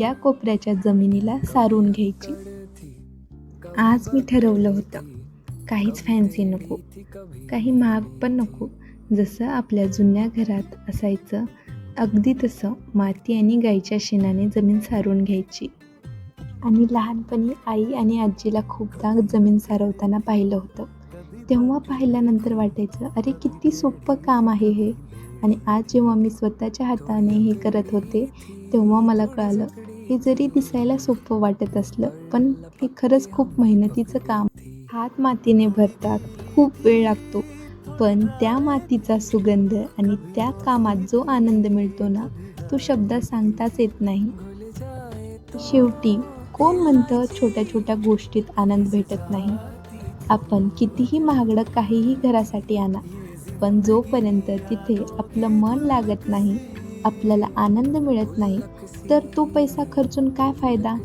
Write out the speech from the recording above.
या कोपऱ्याच्या जमिनीला सारून घ्यायची. आज मी ठरवलं होतं, काहीच फॅन्सी नको, काही महाग पण नको. जसं आपल्या जुन्या घरात असायचं अगदी तसं माती आणि गाईच्या शेणाने जमीन सारून घ्यायची. आणि लहानपणी आई आणि आजीला खूपदा जमीन सारवताना पाहिलं होतं. तेव्हा पाहिल्यानंतर वाटायचं, अरे किती सोपं काम आहे हे. आणि आज जेव्हा मी स्वतःच्या हाताने हे करत होते, तेव्हा मला कळालं, हे जरी दिसायला सोपं वाटत असलं, पण हे खरंच खूप मेहनतीचं काम. हात मातीने भरतात, खूप वेळ लागतो, पण त्या मातीचा सुगंध आणि त्या कामात जो आनंद मिळतो ना, तो शब्दात सांगताच येत नाही. शेवटी कोण म्हणतं छोट्या छोट्या गोष्टीत आनंद भेटत नाही? आपण कितीही महागडं काहीही घरासाठी आणा, पण जोपर्यंत तिथे आपलं मन लागत नाही, आपल्याला आनंद मिळत नाही, तर तो पैसा खर्चून काय फायदा?